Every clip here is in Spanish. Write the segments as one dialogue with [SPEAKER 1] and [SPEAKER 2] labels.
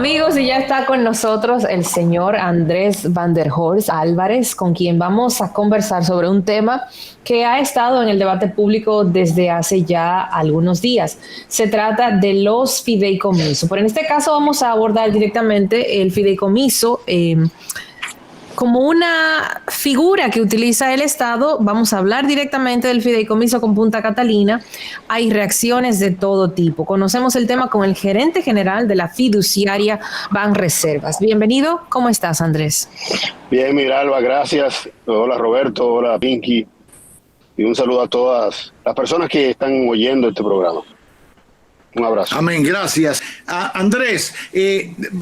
[SPEAKER 1] Amigos, y ya está con nosotros el señor Andrés Van der Horst Álvarez, con quien vamos a conversar sobre un tema que ha estado en el debate público desde hace ya algunos días. Se trata de los fideicomisos. Pero en este caso vamos a abordar directamente el fideicomiso como una figura que utiliza el Estado. Vamos a hablar directamente del fideicomiso con Punta Catalina. Hay reacciones de todo tipo. Conocemos el tema con el gerente general de la fiduciaria Banreservas. Bienvenido. ¿Cómo estás, Andrés?
[SPEAKER 2] Bien, Miralba, gracias. Hola, Roberto. Hola, Pinky. Y un saludo a todas las personas que están oyendo este programa. Un abrazo.
[SPEAKER 3] Amén, gracias. Andrés,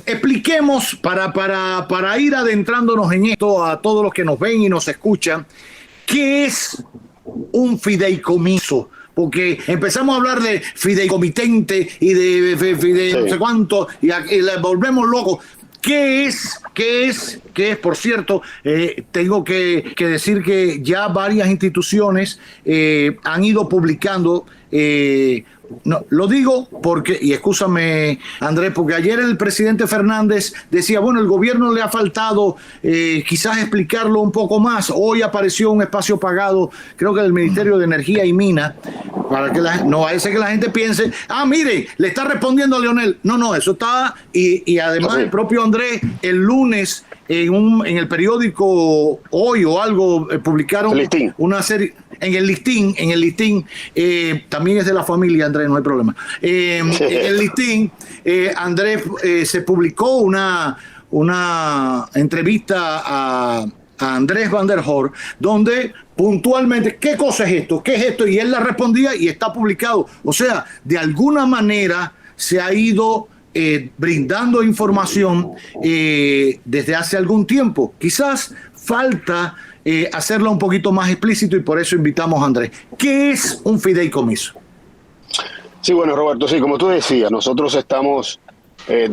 [SPEAKER 3] expliquemos para ir adentrándonos en esto a todos los que nos ven y nos escuchan, ¿qué es un fideicomiso? Porque empezamos a hablar de fideicomitente y de no sé cuánto y le volvemos locos. ¿Qué es? Por cierto, tengo que decir que ya varias instituciones han ido publicando. No, lo digo porque, y excúsame, Andrés, porque ayer el presidente Fernández decía, bueno, el gobierno le ha faltado quizás explicarlo un poco más. Hoy apareció un espacio pagado, creo que del Ministerio de Energía y Minas, para que no vaya a ser que la gente piense, mire, le está respondiendo a Leonel. No, eso está, y además el propio Andrés, el lunes, en el periódico Hoy o algo, publicaron una serie, en el listín, también es de la familia, Andrés, no hay problema. En el listín, Andrés, se publicó una entrevista a Andrés Van der Horst, donde puntualmente, ¿qué cosa es esto? ¿Qué es esto? Y él la respondía y está publicado. O sea, de alguna manera se ha ido brindando información desde hace algún tiempo. Quizás falta hacerlo un poquito más explícito y por eso invitamos a Andrés. ¿Qué es un fideicomiso?
[SPEAKER 2] Sí, bueno, Roberto, sí, como tú decías, nosotros estamos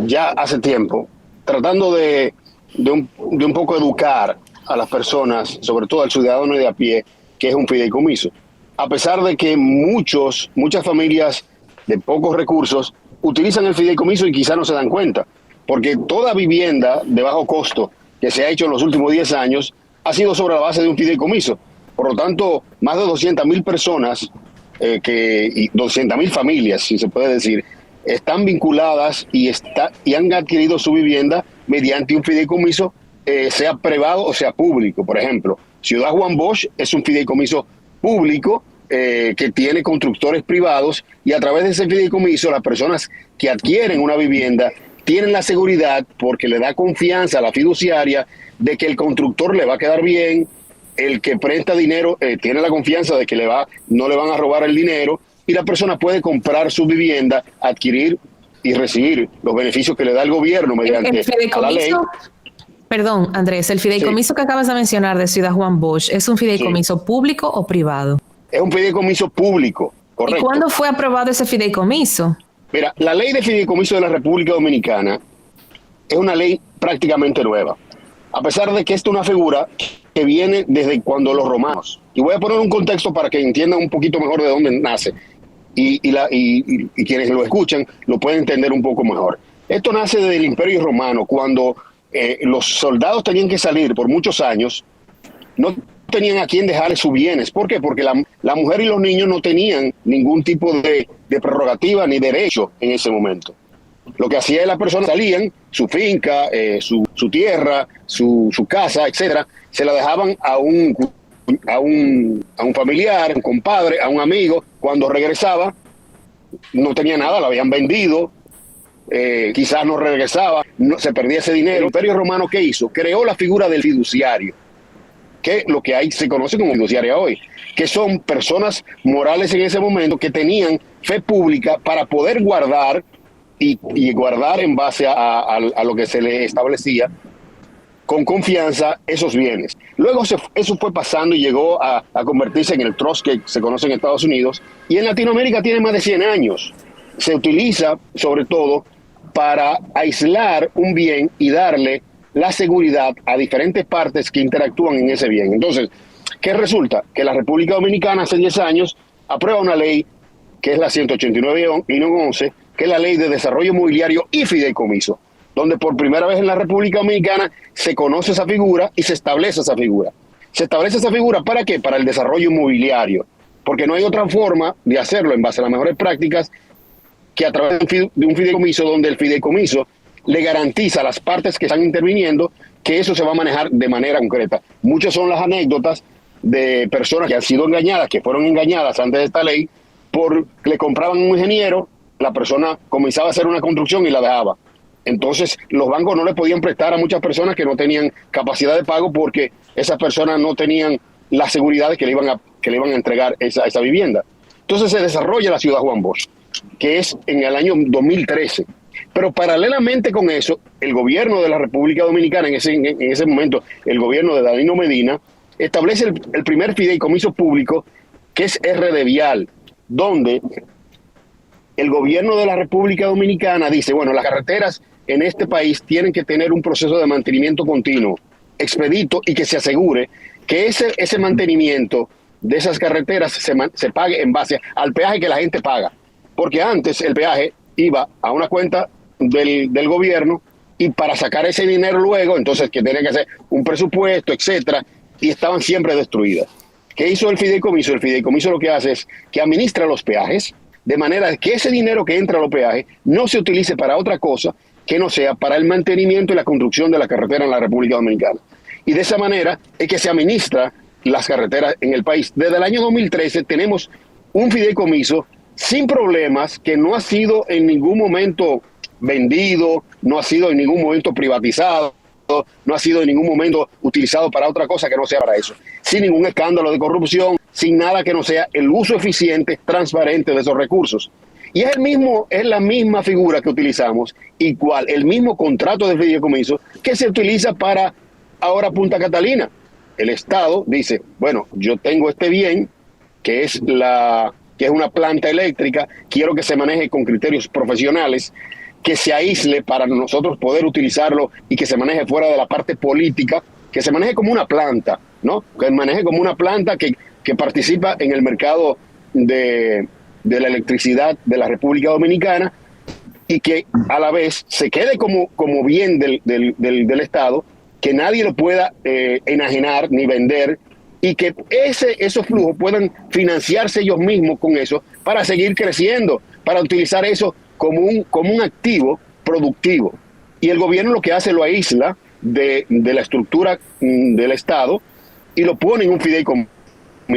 [SPEAKER 2] ya hace tiempo tratando de un poco educar a las personas, sobre todo al ciudadano de a pie, que es un fideicomiso. A pesar de que muchas familias de pocos recursos utilizan el fideicomiso y quizás no se dan cuenta, porque toda vivienda de bajo costo que se ha hecho en los últimos 10 años ha sido sobre la base de un fideicomiso. Por lo tanto, más de 200,000 personas, y 200,000 familias, si se puede decir, están vinculadas y han adquirido su vivienda mediante un fideicomiso, sea privado o sea público. Por ejemplo, Ciudad Juan Bosch es un fideicomiso público que tiene constructores privados, y a través de ese fideicomiso las personas que adquieren una vivienda tienen la seguridad, porque le da confianza a la fiduciaria, de que el constructor le va a quedar bien, el que presta dinero tiene la confianza de que no le van a robar el dinero, y la persona puede comprar su vivienda, adquirir y recibir los beneficios que le da el gobierno mediante la ley.
[SPEAKER 1] Perdón, Andrés, el fideicomiso que acabas de mencionar de Ciudad Juan Bosch, ¿es un fideicomiso público o privado?
[SPEAKER 2] Es un fideicomiso público, correcto.
[SPEAKER 1] ¿Y cuándo fue aprobado ese fideicomiso?
[SPEAKER 2] Mira, la ley de fideicomiso de la República Dominicana es una ley prácticamente nueva, a pesar de que esta es una figura que viene desde cuando los romanos. Y voy a poner un contexto para que entiendan un poquito mejor de dónde nace, y quienes lo escuchan lo pueden entender un poco mejor. Esto nace desde el Imperio Romano, cuando los soldados tenían que salir por muchos años, no tenían a quién dejarle sus bienes. ¿Por qué? Porque la mujer y los niños no tenían ningún tipo de prerrogativa ni derecho en ese momento. Lo que hacía es las personas salían, su finca, su tierra, su casa, etcétera, se la dejaban a un familiar, a un compadre, a un amigo. Cuando regresaba, no tenía nada, lo habían vendido, quizás no regresaba, se perdía ese dinero. El Imperio Romano, ¿qué hizo? Creó la figura del fiduciario, que lo que se conoce como fiduciaria hoy, que son personas morales en ese momento que tenían fe pública para poder guardar y guardar en base a lo que se le establecía con confianza esos bienes. Luego eso fue pasando y llegó a convertirse en el trust que se conoce en Estados Unidos, y en Latinoamérica tiene más de 100 años. Se utiliza sobre todo para aislar un bien y darle la seguridad a diferentes partes que interactúan en ese bien. Entonces, ¿qué resulta? Que la República Dominicana hace 10 años aprueba una ley que es la 189-11, que es la Ley de Desarrollo Inmobiliario y Fideicomiso, donde por primera vez en la República Dominicana se conoce esa figura y se establece esa figura. Se establece esa figura ¿para qué? Para el desarrollo inmobiliario, porque no hay otra forma de hacerlo en base a las mejores prácticas que a través de un fideicomiso, donde el fideicomiso le garantiza a las partes que están interviniendo que eso se va a manejar de manera concreta. Muchas son las anécdotas de personas que han sido engañadas, que fueron engañadas antes de esta ley, le compraban un ingeniero, la persona comenzaba a hacer una construcción y la dejaba. Entonces los bancos no le podían prestar a muchas personas que no tenían capacidad de pago porque esas personas no tenían la seguridad de que le iban a entregar esa vivienda. Entonces se desarrolla la ciudad Juan Bosch, que es en el año 2013. Pero paralelamente con eso, el gobierno de la República Dominicana, en ese momento, el gobierno de Danilo Medina, establece el primer fideicomiso público, que es RD Vial, donde el gobierno de la República Dominicana dice, bueno, las carreteras en este país tienen que tener un proceso de mantenimiento continuo, expedito, y que se asegure que ese mantenimiento de esas carreteras se pague en base al peaje que la gente paga. Porque antes el peaje iba a una cuenta del gobierno y para sacar ese dinero luego, entonces que tenía que hacer un presupuesto, etcétera, y estaban siempre destruidas. ¿Qué hizo el fideicomiso? El fideicomiso lo que hace es que administra los peajes, de manera que ese dinero que entra a los peajes no se utilice para otra cosa que no sea para el mantenimiento y la construcción de la carretera en la República Dominicana. Y de esa manera es que se administra las carreteras en el país. Desde el año 2013 tenemos un fideicomiso sin problemas, que no ha sido en ningún momento vendido, no ha sido en ningún momento privatizado, no ha sido en ningún momento utilizado para otra cosa que no sea para eso, sin ningún escándalo de corrupción, sin nada que no sea el uso eficiente, transparente de esos recursos. Y es la misma figura que utilizamos, igual, el mismo contrato de fideicomiso que se utiliza para ahora Punta Catalina. El Estado dice, bueno, yo tengo este bien, que es una planta eléctrica, quiero que se maneje con criterios profesionales, que se aísle para nosotros poder utilizarlo y que se maneje fuera de la parte política, que se maneje como una planta, ¿no? Que se maneje como una planta que participa en el mercado de la electricidad de la República Dominicana y que a la vez se quede como bien del Estado, que nadie lo pueda enajenar ni vender, y que esos flujos puedan financiarse ellos mismos con eso para seguir creciendo, para utilizar eso como un activo productivo. Y el gobierno lo que hace lo aísla de la estructura del Estado y lo pone en un fideicomiso,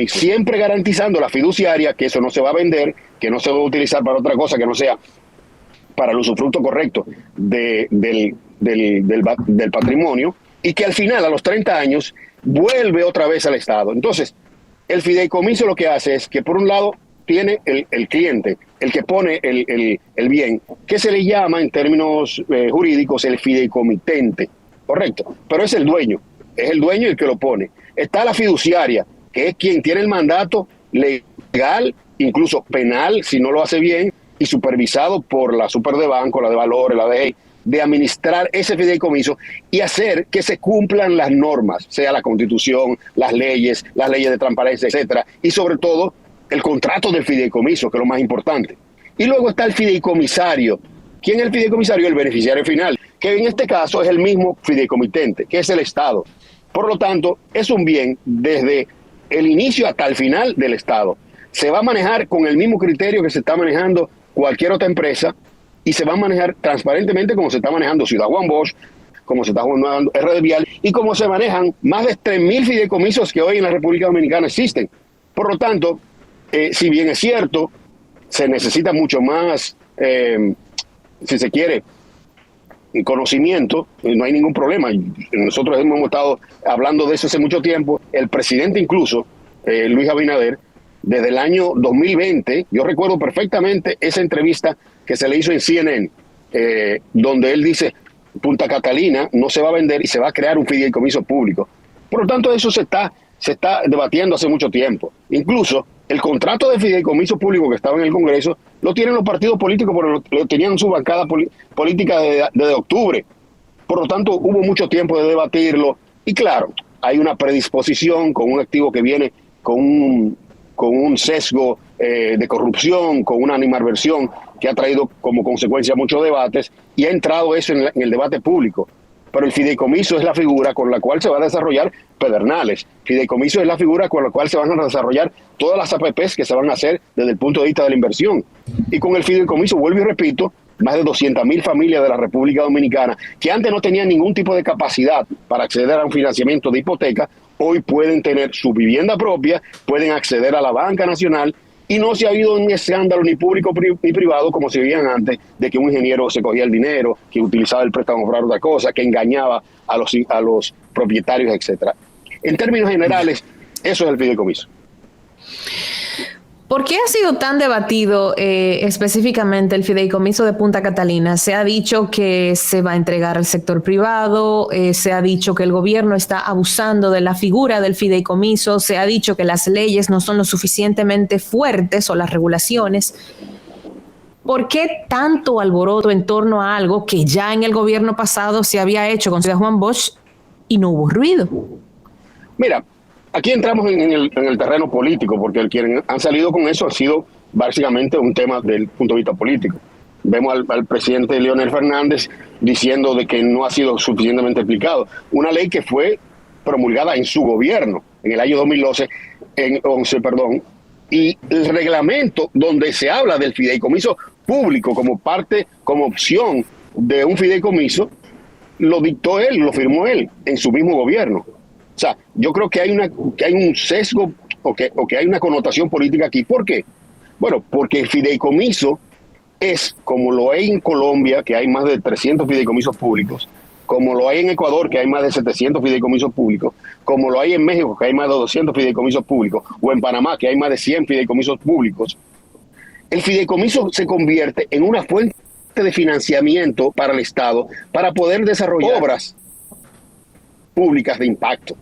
[SPEAKER 2] siempre garantizando la fiduciaria, que eso no se va a vender, que no se va a utilizar para otra cosa que no sea para el usufructo correcto del patrimonio, y que al final, a los 30 años, vuelve otra vez al Estado. Entonces, el fideicomiso lo que hace es que, por un lado, tiene el cliente, el que pone el bien, que se le llama en términos jurídicos el fideicomitente, correcto, pero es el dueño el que lo pone. Está la fiduciaria, que es quien tiene el mandato legal, incluso penal, si no lo hace bien, y supervisado por la Super de Banco, la de Valores, la de de administrar ese fideicomiso y hacer que se cumplan las normas, sea la Constitución, las leyes de transparencia, etcétera, y sobre todo el contrato del fideicomiso, que es lo más importante. Y luego está el fideicomisario. ¿Quién es el fideicomisario? El beneficiario final, que en este caso es el mismo fideicomitente, que es el Estado. Por lo tanto, es un bien desde el inicio hasta el final del Estado. Se va a manejar con el mismo criterio que se está manejando cualquier otra empresa, y se va a manejar transparentemente como se está manejando Ciudad Juan Bosch, como se está manejando RD Vial, y como se manejan más de 3.000 fideicomisos que hoy en la República Dominicana existen. Por lo tanto, si bien es cierto, se necesita mucho más, si se quiere, conocimiento, no hay ningún problema. Nosotros hemos estado hablando de eso hace mucho tiempo. El presidente incluso, Luis Abinader, desde el año 2020, yo recuerdo perfectamente esa entrevista que se le hizo en CNN, donde él dice, Punta Catalina no se va a vender y se va a crear un fideicomiso público. Por lo tanto, eso se está debatiendo hace mucho tiempo. Incluso el contrato de fideicomiso público que estaba en el Congreso lo tienen los partidos políticos, porque lo tenían en su bancada política desde octubre. Por lo tanto, hubo mucho tiempo de debatirlo. Y claro, hay una predisposición con un activo que viene con un sesgo de corrupción, con una animadversión que ha traído como consecuencia muchos debates, y ha entrado eso en el debate público. Pero el fideicomiso es la figura con la cual se va a desarrollar Pedernales. Fideicomiso es la figura con la cual se van a desarrollar todas las APPs que se van a hacer desde el punto de vista de la inversión. Y con el fideicomiso, vuelvo y repito, más de 200.000 familias de la República Dominicana, que antes no tenían ningún tipo de capacidad para acceder a un financiamiento de hipoteca, hoy pueden tener su vivienda propia, pueden acceder a la banca nacional, y no se ha habido un escándalo ni público ni privado como se veían antes, de que un ingeniero se cogía el dinero, que utilizaba el préstamo para otra cosa, que engañaba a los propietarios, etcétera. En términos generales, eso es el fideicomiso.
[SPEAKER 1] ¿Por qué ha sido tan debatido específicamente el fideicomiso de Punta Catalina? Se ha dicho que se va a entregar al sector privado, se ha dicho que el gobierno está abusando de la figura del fideicomiso, se ha dicho que las leyes no son lo suficientemente fuertes o las regulaciones. ¿Por qué tanto alboroto en torno a algo que ya en el gobierno pasado se había hecho con Ciudad Juan Bosch y no hubo ruido?
[SPEAKER 2] Mira, aquí entramos en el terreno político, porque quienes han salido con eso ha sido básicamente un tema del punto de vista político. Vemos al presidente Leonel Fernández diciendo de que no ha sido suficientemente explicado. Una ley que fue promulgada en su gobierno, en el año 2011, y el reglamento donde se habla del fideicomiso público como opción de un fideicomiso, lo dictó él, lo firmó él en su mismo gobierno. O sea, yo creo que hay un sesgo o que hay una connotación política aquí. ¿Por qué? Bueno, porque el fideicomiso es, como lo hay en Colombia, que hay más de 300 fideicomisos públicos, como lo hay en Ecuador, que hay más de 700 fideicomisos públicos, como lo hay en México, que hay más de 200 fideicomisos públicos, o en Panamá, que hay más de 100 fideicomisos públicos. El fideicomiso se convierte en una fuente de financiamiento para el Estado para poder desarrollar obras públicas de impacto.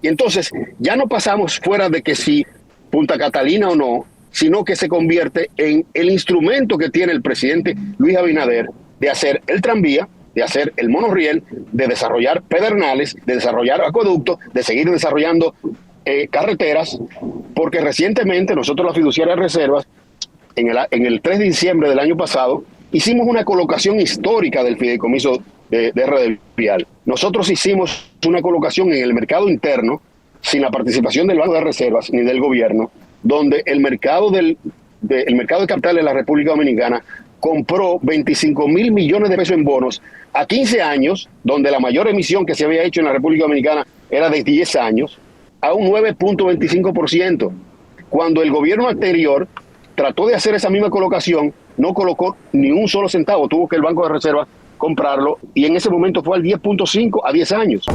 [SPEAKER 2] Y entonces ya no pasamos fuera de que si Punta Catalina o no, sino que se convierte en el instrumento que tiene el presidente Luis Abinader de hacer el tranvía, de hacer el monorriel, de desarrollar Pedernales, de desarrollar acueductos, de seguir desarrollando carreteras, porque recientemente nosotros, la Fiduciaria de Reservas, en el 3 de diciembre del año pasado, hicimos una colocación histórica del fideicomiso de Red Vial. Nosotros hicimos una colocación en el mercado interno, sin la participación del Banco de Reservas ni del gobierno, donde el mercado de capitales de la República Dominicana compró 25.000 millones de pesos en bonos a 15 años, donde la mayor emisión que se había hecho en la República Dominicana era de 10 años, a un 9.25%. Cuando el gobierno anterior trató de hacer esa misma colocación, no colocó ni un solo centavo, tuvo que el Banco de Reserva comprarlo, y en ese momento fue al 10.5 a 10 años.